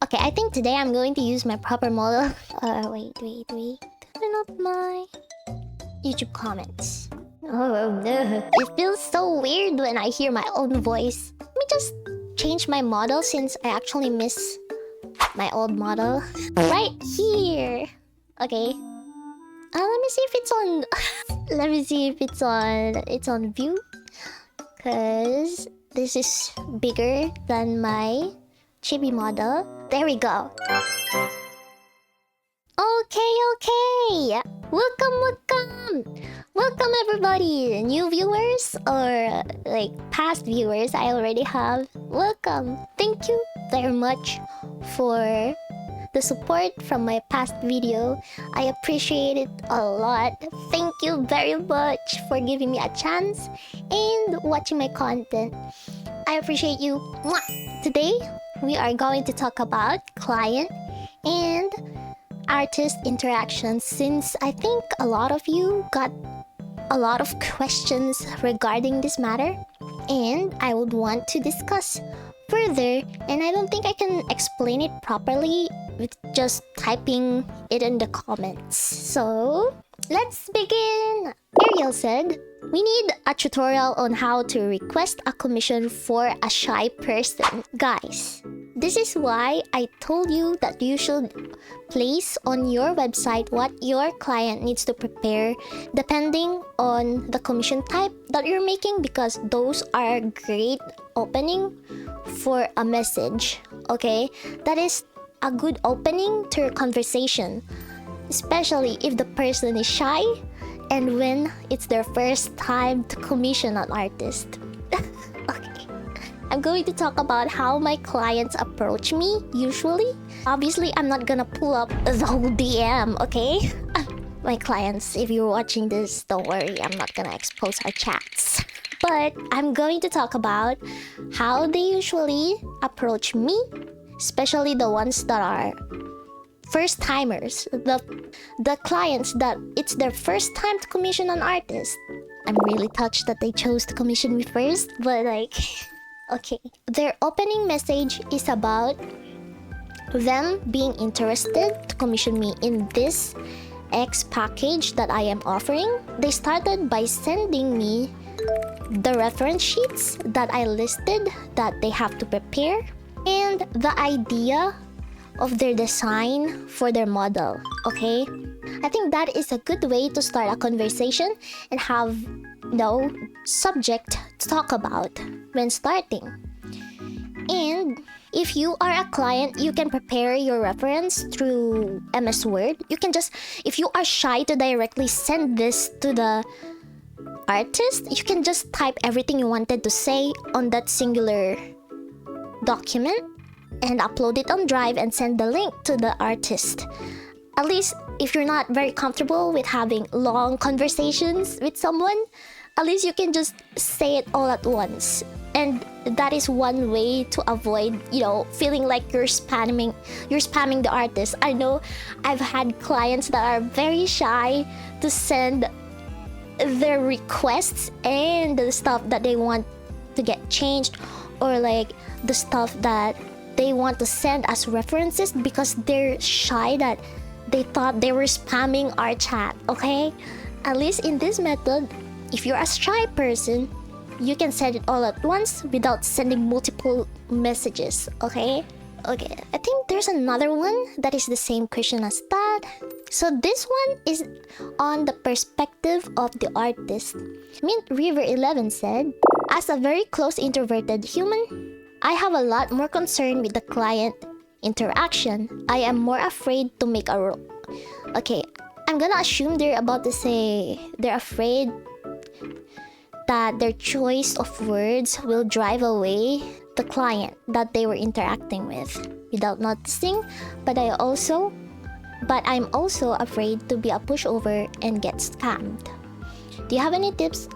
Okay, I think today I'm going to use my proper model. Wait. Turn off my YouTube comments. Oh no. It feels so weird when I hear my own voice. Let me just change my model since I actually miss my old model. Right here. Okay. Let me see if it's on... Let me see if it's on view. Cause this is bigger than my chibi model. There we go. Okay. Welcome everybody. New viewers or like past viewers I already have. Welcome. Thank you very much for the support from my past video. I appreciate it a lot. Thank you very much for giving me a chance and watching my content. I appreciate you. Mwah! Today, we are going to talk about client and artist interactions, since I think a lot of you got a lot of questions regarding this matter, and I would want to discuss further, and I don't think I can explain it properly with just typing it in the comments. So, let's begin! Ariel said, we need a tutorial on how to request a commission for a shy person. Guys, this is why I told you that you should place on your website what your client needs to prepare depending on the commission type that you're making, because those are great opening for a message, okay? That is a good opening to your conversation, especially if the person is shy and when it's their first time to commission an artist. Okay. I'm going to talk about how my clients approach me usually. Obviously, I'm not gonna pull up the whole DM, okay? My clients, if you're watching this, don't worry, I'm not gonna expose our chats. But I'm going to talk about how they usually approach me, especially the ones that are first timers, the clients that it's their first time to commission an artist. I'm really touched that they chose to commission me first, but like, okay. Their opening message is about them being interested to commission me in this X package that I am offering. They started by sending me the reference sheets that I listed that they have to prepare and the idea of their design for their model, okay? I think that is a good way to start a conversation and have no subject to talk about when starting. And if you are a client, you can prepare your reference through MS Word. You can just, if you are shy to directly send this to the artist, you can just type everything you wanted to say on that singular document and upload it on Drive and send the link to the artist. At least if you're not very comfortable with having long conversations with someone, at least you can just say it all at once. And that is one way to avoid, feeling like you're spamming the artist. I know I've had clients that are very shy to send their requests and the stuff that they want to get changed, or like the stuff that they want to send as references, because they're shy that they thought they were spamming our chat, okay? At least in this method, if you're a shy person, you can send it all at once without sending multiple messages, okay? Okay, I think there's another one that is the same question as that. So this one is on the perspective of the artist. Mint River 11 said, as a very close introverted human, I have a lot more concern with the client interaction. I am more afraid to make a role. Okay, I'm gonna assume they're about to say they're afraid that their choice of words will drive away the client that they were interacting with without noticing. But I'm also afraid to be a pushover and get scammed. Do you have any tips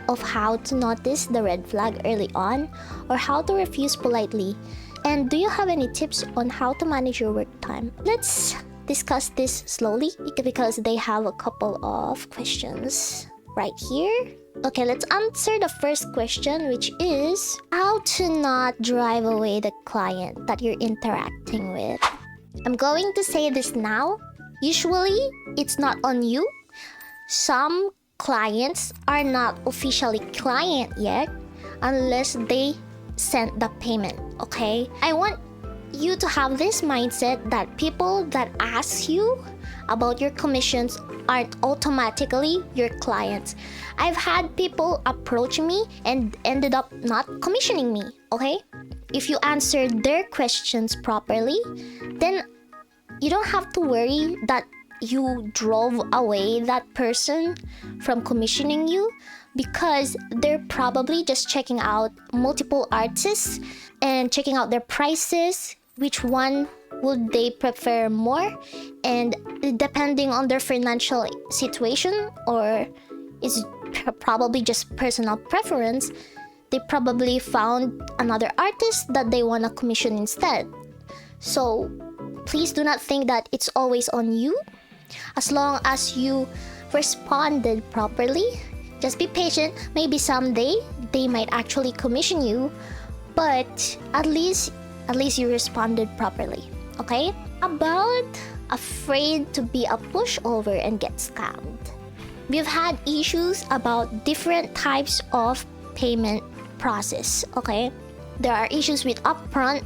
of how to notice the red flag early on, or how to refuse politely? And do you have any tips on how to manage your work time? Let's discuss this slowly because they have a couple of questions right here. Okay, let's answer the first question, which is how to not drive away the client that you're interacting with. I'm going to say this now. Usually, it's not on you. Some clients are not officially client yet unless they send the payment, okay? I want you to have this mindset that people that ask you about your commissions aren't automatically your clients. I've had people approach me and ended up not commissioning me, okay? If you answered their questions properly, then you don't have to worry that you drove away that person from commissioning you, because they're probably just checking out multiple artists and checking out their prices, which one would they prefer more, and depending on their financial situation, or it's probably just personal preference, they probably found another artist that they want to commission instead. So please do not think that it's always on you. As long as you responded properly, just be patient. Maybe someday they might actually commission you, but at least you responded properly. Okay? About afraid to be a pushover and get scammed. We've had issues about different types of payment process. Okay? There are issues with upfront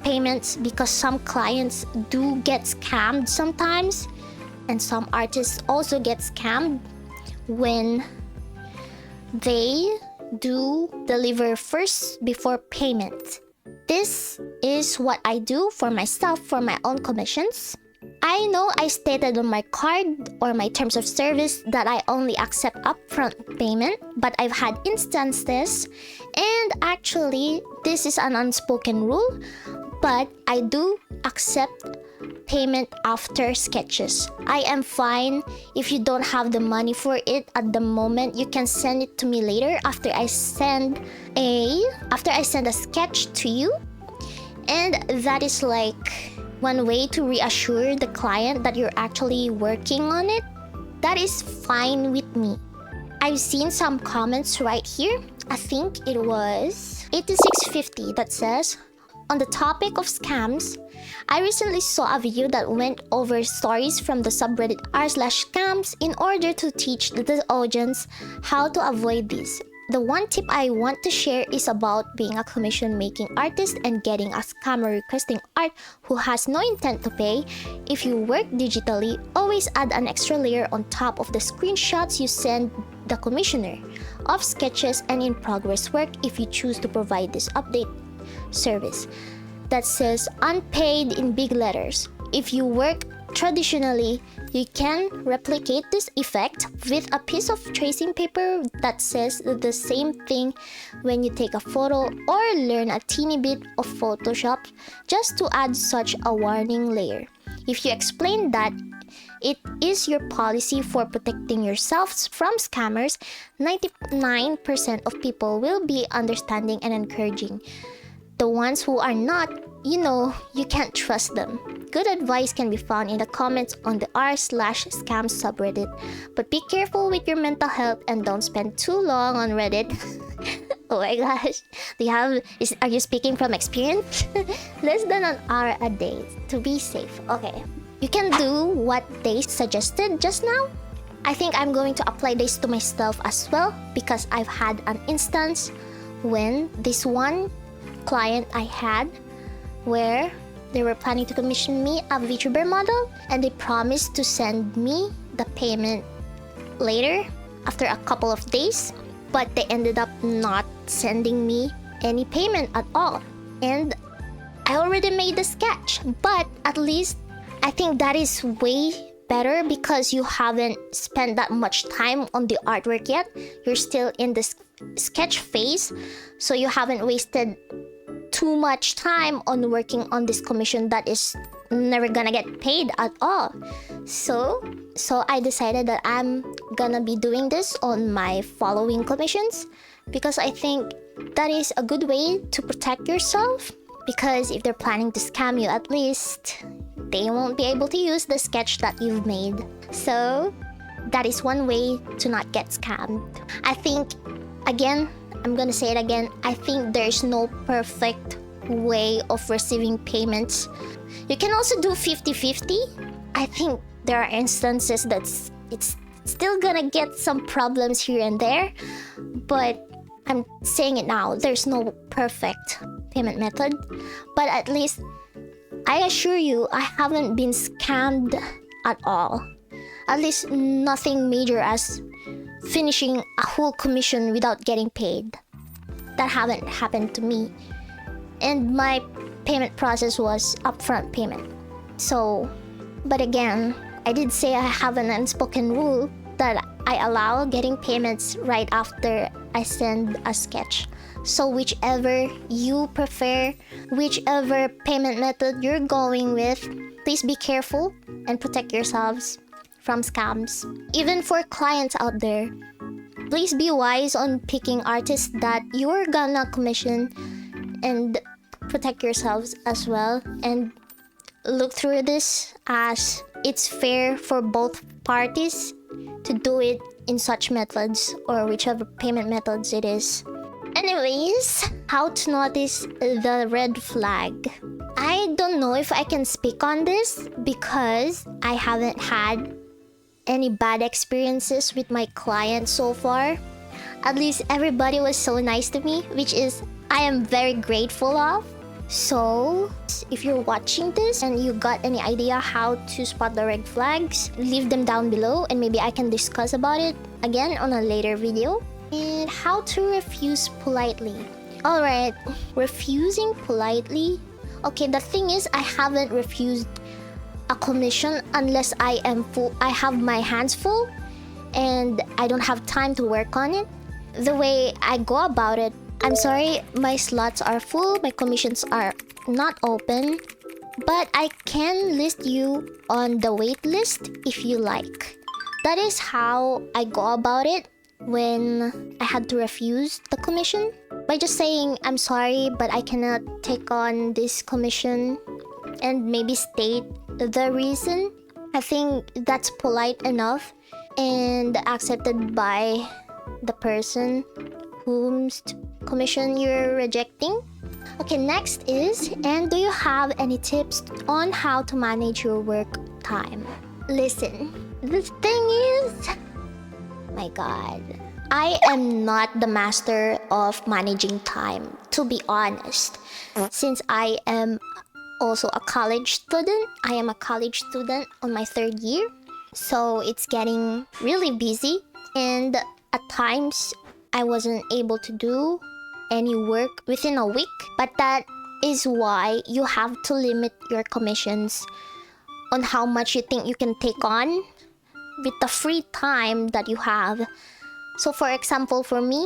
payments because some clients do get scammed sometimes, and some artists also get scammed when they do deliver first before payment. This is what I do for myself for my own commissions. I know I stated on my card or my terms of service that I only accept upfront payment, but I've had instances, and actually this is an unspoken rule, but I do accept payment after sketches. I am fine if you don't have the money for it at the moment. You can send it to me later after I send a sketch to you, and that is like one way to reassure the client that you're actually working on it. That is fine with me. I've seen some comments right here. I think it was 8650 that says, on the topic of scams, I recently saw a video that went over stories from the subreddit r/scams in order to teach the audience how to avoid these. The one tip I want to share is about being a commission-making artist and getting a scammer requesting art who has no intent to pay. If you work digitally, always add an extra layer on top of the screenshots you send the commissioner of sketches and in-progress work if you choose to provide this update service that says unpaid in big letters. If you work traditionally, you can replicate this effect with a piece of tracing paper that says the same thing when you take a photo, or learn a teeny bit of Photoshop just to add such a warning layer. If you explain that it is your policy for protecting yourselves from scammers, 99% of people will be understanding and encouraging. The ones who are not, you can't trust them. Good advice can be found in the comments on the r/scam subreddit. But be careful with your mental health and don't spend too long on Reddit. Oh my gosh. Are you speaking from experience? Less than an hour a day to be safe. Okay. You can do what they suggested just now. I think I'm going to apply this to myself as well, because I've had an instance when this one client I had where they were planning to commission me a VTuber model, and they promised to send me the payment later after a couple of days, but they ended up not sending me any payment at all. And I already made the sketch, but at least I think that is way better because you haven't spent that much time on the artwork yet. You're still in the sketch phase, so you haven't wasted too much time on working on this commission that is never gonna get paid at all. So I decided that I'm gonna be doing this on my following commissions, because I think that is a good way to protect yourself, because if they're planning to scam you, at least they won't be able to use the sketch that you've made. So that is one way to not get scammed. I think, again, I'm gonna say it again, I think there's no perfect way of receiving payments. You can also do 50-50. I think there are instances that's it's still gonna get some problems here and there, but I'm saying it now, there's no perfect payment method. But at least I assure you, I haven't been scammed at all. At least nothing major as finishing a whole commission without getting paid. That haven't happened to me. And my payment process was upfront payment. So, but again, I did say I have an unspoken rule that I allow getting payments right after I send a sketch. So whichever you prefer, whichever payment method you're going with, please be careful and protect yourselves from scams. Even for clients out there, please be wise on picking artists that you're gonna commission and protect yourselves as well. And look through this as it's fair for both parties to do it in such methods or whichever payment methods it is. Anyways, how to notice the red flag. I don't know if I can speak on this because I haven't had any bad experiences with my clients so far. At least everybody was so nice to me, which is I am very grateful of. So, if you're watching this and you got any idea how to spot the red flags, leave them down below and maybe I can discuss about it again on a later video. And how to refuse politely. Alright, refusing politely. Okay, the thing is I haven't refused a commission unless I have my hands full and I don't have time to work on it. The way I go about it, I'm sorry, my slots are full, my commissions are not open, but I can list you on the wait list if you like. That is how I go about it when I had to refuse the commission. By just saying, I'm sorry, but I cannot take on this commission and maybe state the reason. I think that's polite enough and accepted by the person whose commission you're rejecting. Okay, next is, and do you have any tips on how to manage your work time? Listen, the thing is, my god, I am not the master of managing time, to be honest. Since I am also a college student, I am a college student on my 3rd year, so it's getting really busy, and at times I wasn't able to do any work within a week. But that is why you have to limit your commissions on how much you think you can take on with the free time that you have. So for example, for me,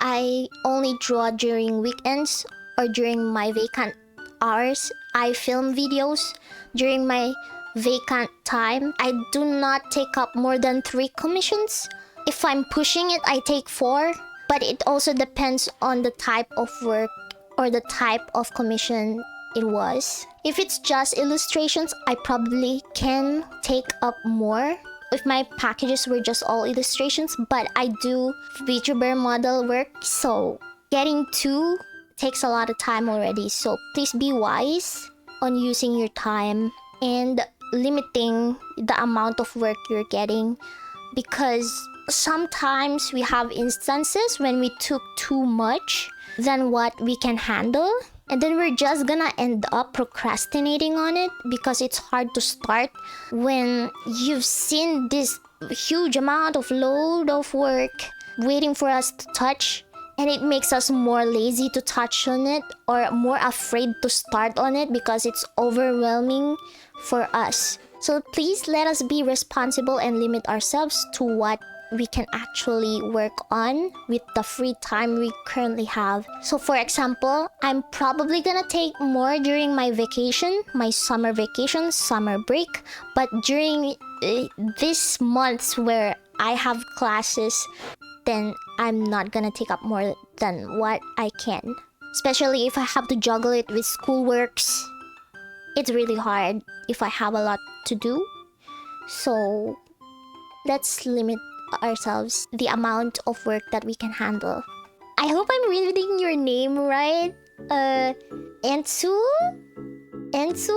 I only draw during weekends or during my vacant hours. I film videos during my vacant time. I do not take up more than 3 commissions. If I'm pushing it, I take 4. But it also depends on the type of work or the type of commission it was. If it's just illustrations, I probably can take up more if my packages were just all illustrations, but I do VTuber model work, so getting 2 takes a lot of time already. So please be wise on using your time and limiting the amount of work you're getting, because sometimes we have instances when we took too much than what we can handle, and then we're just gonna end up procrastinating on it because it's hard to start when you've seen this huge amount of load of work waiting for us to touch, and it makes us more lazy to touch on it or more afraid to start on it because it's overwhelming for us. So please let us be responsible and limit ourselves to what we can actually work on with the free time we currently have. So for example, I'm probably gonna take more during my vacation, my summer vacation, summer break, but during these months where I have classes, then I'm not gonna take up more than what I can. Especially if I have to juggle it with schoolworks. It's really hard if I have a lot to do. So let's limit ourselves the amount of work that we can handle. I hope I'm reading your name right. Ensu? Ensu?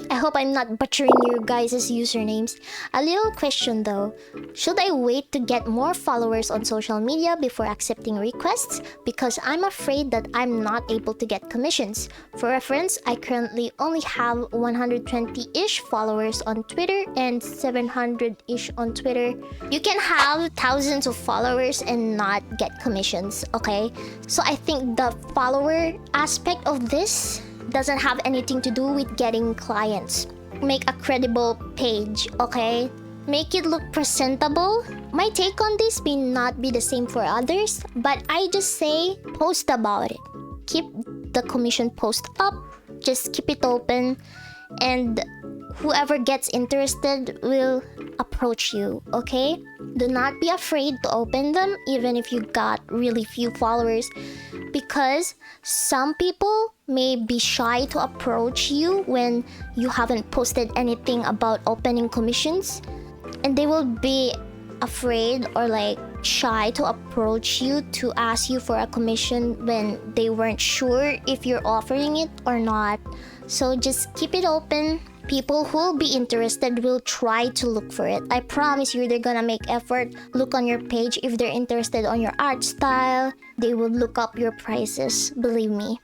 I hope I'm not butchering your guys' usernames. A little question though. Should I wait to get more followers on social media before accepting requests? Because I'm afraid that I'm not able to get commissions. For reference, I currently only have 120-ish followers on Twitter and 700-ish on Twitter. You can have thousands of followers and not get commissions, okay? So I think the follower aspect of this doesn't have anything to do with getting clients. Make a credible page, okay? Make it look presentable. My take on this may not be the same for others, but I just say post about it. Keep the commission post up, just keep it open, and whoever gets interested will approach you, okay? Do not be afraid to open them even if you got really few followers, because some people may be shy to approach you when you haven't posted anything about opening commissions, and they will be afraid or like shy to approach you to ask you for a commission when they weren't sure if you're offering it or not. So just keep it open. People who will be interested will try to look for it. I promise you they're gonna make effort, look on your page. If they're interested on your art style, they will look up your prices, believe me.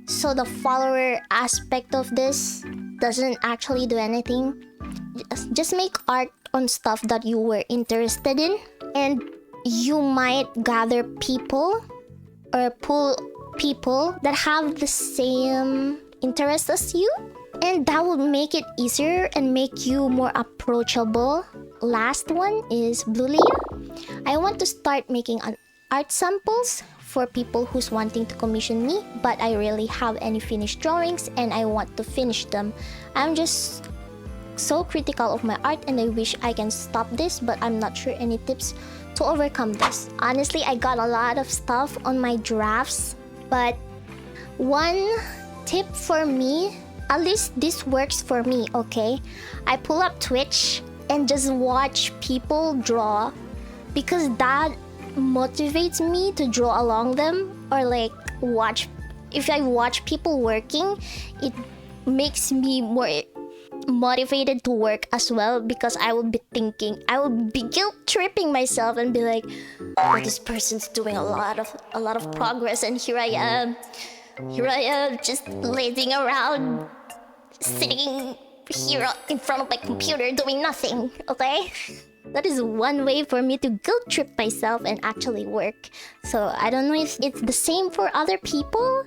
So the follower aspect of this doesn't actually do anything. Just make art on stuff that you were interested in, and you might gather people or pull people that have the same interest as you, and that will make it easier and make you more approachable. Last one is Bluelia. I want to start making an art samples for people who's wanting to commission me, but I really have any finished drawings and I want to finish them. I'm just so critical of my art and I wish I can stop this, but I'm not sure any tips to overcome this. Honestly, I got a lot of stuff on my drafts, but one tip for me, at least this works for me, okay? I pull up Twitch and just watch people draw, because that motivates me to draw along them, or like watch. If I watch people working, it makes me more motivated to work as well, because I will be thinking, I will be guilt tripping myself and be like, oh, this person's doing a lot of progress, and here I am just lazing around, sitting here in front of my computer doing nothing, okay? That is one way for me to guilt trip myself and actually work. So I don't know if it's the same for other people,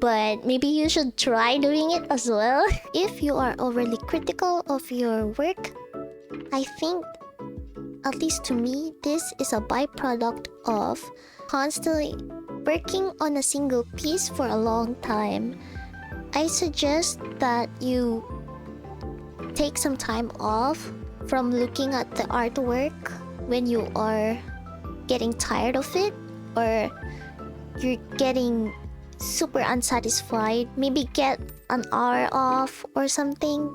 but maybe you should try doing it as well. If you are overly critical of your work, I think, at least to me, this is a byproduct of constantly working on a single piece for a long time. I suggest that you take some time off from looking at the artwork when you are getting tired of it, or you're getting super unsatisfied. Maybe get an hour off or something.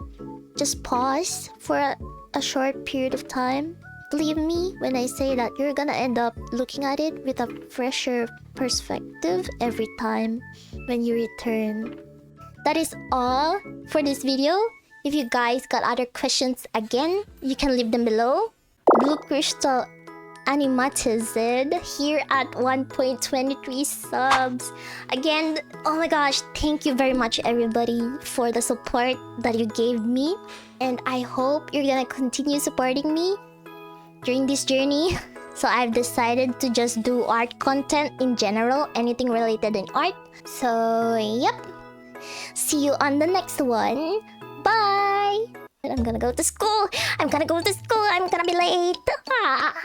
Just pause for a short period of time. Believe me when I say that you're gonna end up looking at it with a fresher perspective every time when you return. That is all for this video. If you guys got other questions again, you can leave them below. Blue Crystal Animatized here at 1.23 subs. Again, oh my gosh, thank you very much everybody for the support that you gave me. And I hope you're gonna continue supporting me during this journey. So I've decided to just do art content in general, anything related in art. So yep, see you on the next one. Bye! I'm gonna go to school. I'm gonna be late. Ah.